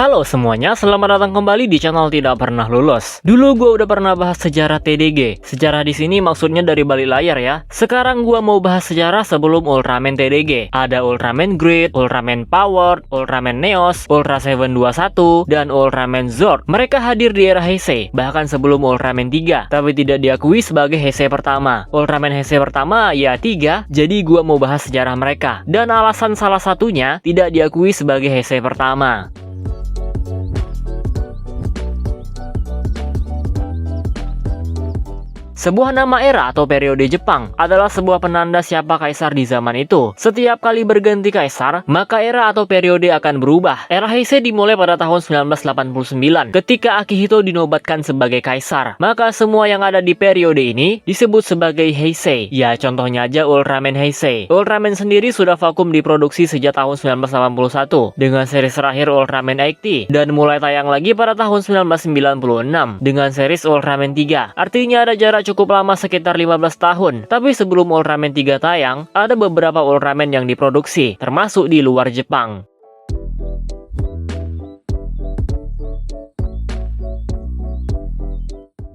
Halo semuanya, selamat datang kembali di channel Tidak Pernah Lulus. Dulu gue udah pernah bahas sejarah TDG. Sejarah di sini maksudnya dari balik layar ya. Sekarang gue mau bahas sejarah sebelum Ultraman TDG. Ada Ultraman Grid, Ultraman Power, Ultraman Neos, Ultra 721, dan Ultraman Zord. Mereka hadir di era Heisei, bahkan sebelum Ultraman 3, tapi tidak diakui sebagai Heisei pertama. Ultraman Heisei pertama ya 3, jadi gue mau bahas sejarah mereka. Dan alasan salah satunya tidak diakui sebagai Heisei pertama. Sebuah nama era atau periode Jepang adalah sebuah penanda siapa kaisar di zaman itu. Setiap kali berganti kaisar, maka era atau periode akan berubah. Era Heisei dimulai pada tahun 1989 ketika Akihito dinobatkan sebagai kaisar. Maka semua yang ada di periode ini disebut sebagai Heisei. Ya, contohnya aja Ultraman Heisei. Ultraman sendiri sudah vakum diproduksi sejak tahun 1981 dengan series terakhir Ultraman XT dan mulai tayang lagi pada tahun 1996 dengan series Ultraman 3. Artinya ada jarak cukup lama sekitar 15 tahun. Tapi sebelum Ultraman 3 tayang, ada beberapa Ultraman yang diproduksi, termasuk di luar Jepang.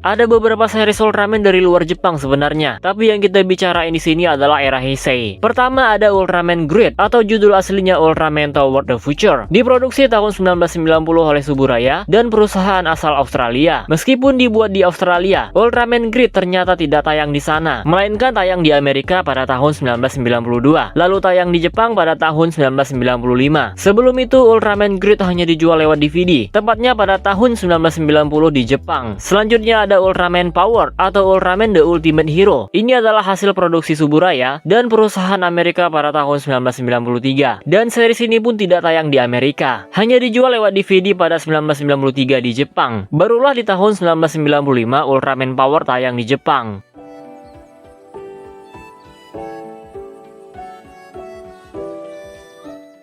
Ada beberapa series Ultraman dari luar Jepang sebenarnya, tapi yang kita bicarain di sini adalah era Heisei. Pertama ada Ultraman Grid atau judul aslinya Ultraman Toward the Future. Diproduksi tahun 1990 oleh Suburaya dan perusahaan asal Australia. Meskipun dibuat di Australia, Ultraman Grid ternyata tidak tayang di sana, melainkan tayang di Amerika pada tahun 1992, lalu tayang di Jepang pada tahun 1995. Sebelum itu Ultraman Grid hanya dijual lewat DVD, tepatnya pada tahun 1990 di Jepang. Selanjutnya ada Ultraman Power atau Ultraman The Ultimate Hero. Ini adalah hasil produksi Suburaya dan perusahaan Amerika pada tahun 1993. Dan series ini pun tidak tayang di Amerika, hanya dijual lewat DVD pada 1993 di Jepang. Barulah di tahun 1995 Ultraman Power tayang di Jepang.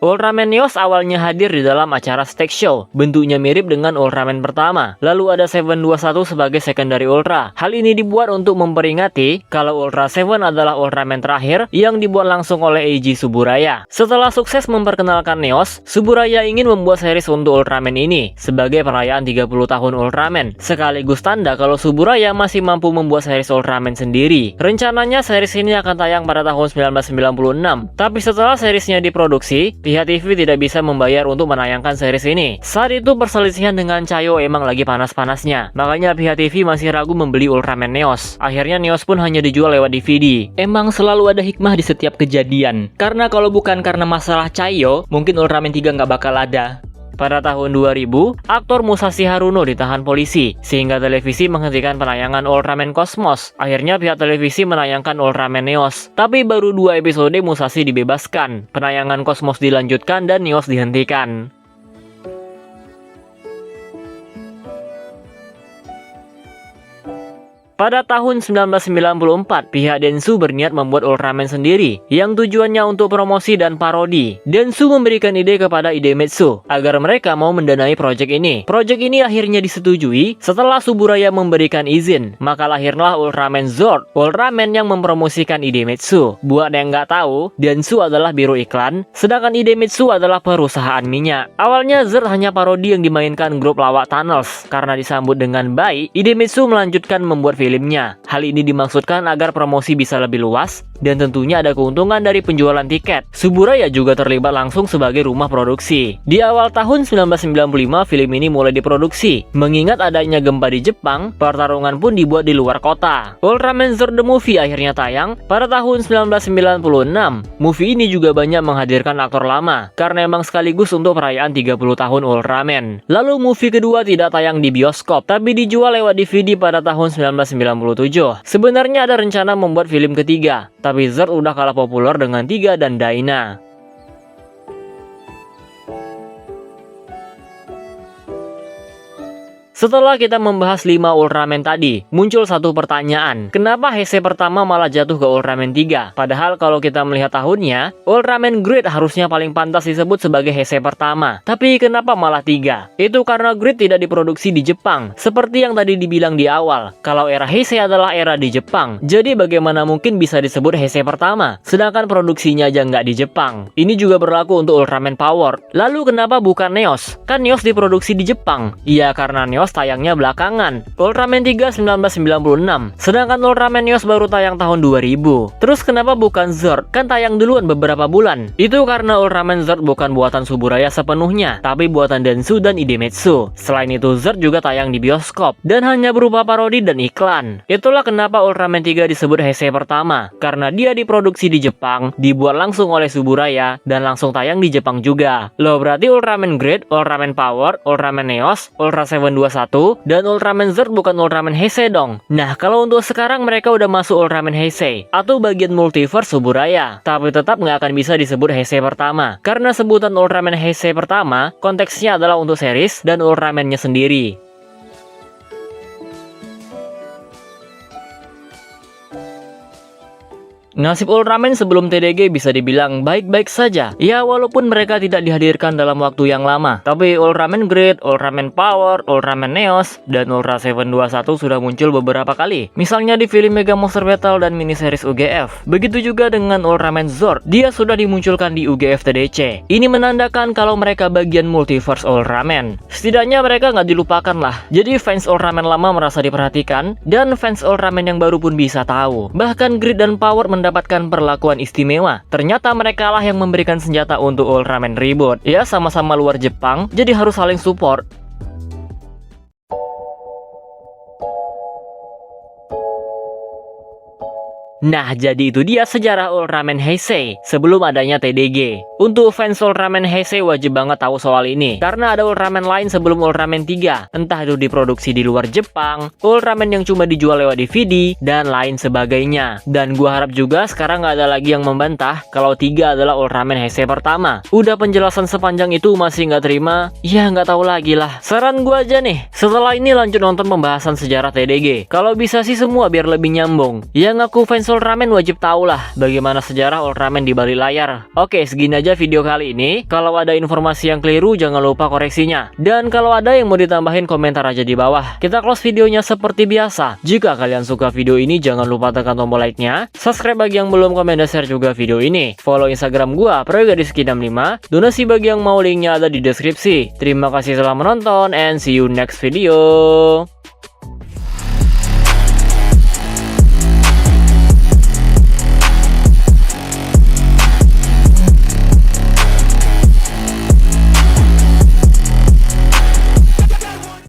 Ultraman Neos awalnya hadir di dalam acara Stage Show. Bentuknya mirip dengan Ultraman pertama. Lalu ada 721 sebagai secondary Ultra. Hal ini dibuat untuk memperingati kalau Ultra 7 adalah Ultraman terakhir yang dibuat langsung oleh Eiji Suburaya. Setelah sukses memperkenalkan Neos, Suburaya ingin membuat series untuk Ultraman ini sebagai perayaan 30 tahun Ultraman. Sekaligus tanda kalau Suburaya masih mampu membuat series Ultraman sendiri. Rencananya series ini akan tayang pada tahun 1996. Tapi setelah seriesnya diproduksi, pihak TV tidak bisa membayar untuk menayangkan series ini. Saat itu perselisihan dengan Chayo emang lagi panas-panasnya. Makanya pihak TV masih ragu membeli Ultraman Neos. Akhirnya Neos pun hanya dijual lewat DVD. Emang selalu ada hikmah di setiap kejadian. Karena kalau bukan karena masalah Chayo, mungkin Ultraman 3 nggak bakal ada. Pada tahun 2000, aktor Musashi Haruno ditahan polisi, sehingga televisi menghentikan penayangan Ultraman Cosmos. Akhirnya pihak televisi menayangkan Ultraman Neos. Tapi baru 2 episode Musashi dibebaskan. Penayangan Cosmos dilanjutkan dan Neos dihentikan. Pada tahun 1994, pihak Dentsu berniat membuat Ultraman sendiri, yang tujuannya untuk promosi dan parodi. Dentsu memberikan ide kepada Idemitsu agar mereka mau mendanai proyek ini. Proyek ini akhirnya disetujui setelah Suburaya memberikan izin. Maka lahirlah Ultraman Zord, Ultraman yang mempromosikan Idemitsu. Buat yang nggak tahu, Dentsu adalah biro iklan, sedangkan Idemitsu adalah perusahaan minyak. Awalnya Zord hanya parodi yang dimainkan grup lawak Tunnels. Karena disambut dengan baik, Idemitsu melanjutkan membuat filmnya. Hal ini dimaksudkan agar promosi bisa lebih luas dan tentunya ada keuntungan dari penjualan tiket. Suburaya juga terlibat langsung sebagai rumah produksi. Di awal tahun 1995 film ini mulai diproduksi. Mengingat adanya gempa di Jepang, pertarungan pun dibuat di luar kota. Ultraman Zord the Movie akhirnya tayang pada tahun 1996. Movie ini juga banyak menghadirkan aktor lama karena emang sekaligus untuk perayaan 30 tahun Ultraman. Lalu movie kedua tidak tayang di bioskop tapi dijual lewat DVD pada tahun 1997. Sebenarnya ada rencana membuat film ketiga, tapi Zord udah kalah populer dengan 3 dan Dyna. Setelah kita membahas 5 Ultraman tadi, muncul satu pertanyaan. Kenapa Heisei pertama malah jatuh ke Ultraman 3? Padahal kalau kita melihat tahunnya, Ultraman Great harusnya paling pantas disebut sebagai Heisei pertama. Tapi kenapa malah 3? Itu karena Great tidak diproduksi di Jepang. Seperti yang tadi dibilang di awal, kalau era Heisei adalah era di Jepang. Jadi bagaimana mungkin bisa disebut Heisei pertama? Sedangkan produksinya aja nggak di Jepang. Ini juga berlaku untuk Ultraman Power. Lalu kenapa bukan Neos? Kan Neos diproduksi di Jepang. Iya, karena Neos tayangnya belakangan. Ultraman 3 1996, sedangkan Ultraman Neos baru tayang tahun 2000. Terus kenapa bukan Zord? Kan tayang duluan beberapa bulan. Itu karena Ultraman Zord bukan buatan Suburaya sepenuhnya, tapi buatan Dentsu dan Idemitsu. Selain itu, Zord juga tayang di bioskop dan hanya berupa parodi dan iklan. Itulah kenapa Ultraman 3 disebut Heisei pertama, karena dia diproduksi di Jepang, dibuat langsung oleh Suburaya, dan langsung tayang di Jepang juga. Loh, berarti Ultraman Great, Ultraman Power, Ultraman Neos, Ultra 721, dan Ultraman Zord bukan Ultraman Heisei dong. Nah, kalau untuk sekarang mereka udah masuk Ultraman Heisei atau bagian multiverse Suburaya, tapi tetap nggak akan bisa disebut Heisei pertama, karena sebutan Ultraman Heisei pertama konteksnya adalah untuk series dan Ultraman-nya sendiri. Nasib Ultraman sebelum TDG bisa dibilang baik-baik saja. Ya, walaupun mereka tidak dihadirkan dalam waktu yang lama, tapi Ultraman Great, Ultraman Power, Ultraman Neos, dan Ultra 721 sudah muncul beberapa kali. Misalnya di film Mega Monster Battle dan miniseries UGF. Begitu juga dengan Ultraman Zord, dia sudah dimunculkan di UGF TDC. Ini menandakan kalau mereka bagian multiverse Ultraman. Setidaknya mereka nggak dilupakan lah. Jadi fans Ultraman lama merasa diperhatikan, dan fans Ultraman yang baru pun bisa tahu. Bahkan Great dan Power mendapatkan perlakuan istimewa. Ternyata mereka lah yang memberikan senjata untuk Ultraman Reboot. Ya, sama-sama luar Jepang, jadi harus saling support. Nah, jadi itu dia sejarah Ultraman Heisei sebelum adanya TDG. Untuk fans Ultraman Heisei wajib banget tahu soal ini, karena ada Ultraman lain sebelum Ultraman 3, entah itu diproduksi di luar Jepang, Ultraman yang cuma dijual lewat DVD, dan lain sebagainya. Dan gua harap juga sekarang nggak ada lagi yang membantah kalau 3 adalah Ultraman Heisei pertama. Udah penjelasan sepanjang itu masih nggak terima? Ya nggak tahu lagi lah. Saran gua aja nih, setelah ini lanjut nonton pembahasan sejarah TDG. Kalau bisa sih semua biar lebih nyambung. Yang ngaku fans Ultraman wajib tahu lah bagaimana sejarah Ultraman di balik layar. Oke, segini aja video kali ini. Kalau ada informasi yang keliru jangan lupa koreksinya. Dan kalau ada yang mau ditambahin komentar aja di bawah. Kita close videonya seperti biasa. Jika kalian suka video ini jangan lupa tekan tombol like-nya. Subscribe bagi yang belum, komen dan share juga video ini. Follow Instagram gua PrayoGadisky65. Donasi bagi yang mau, linknya ada di deskripsi. Terima kasih telah menonton and see you next video.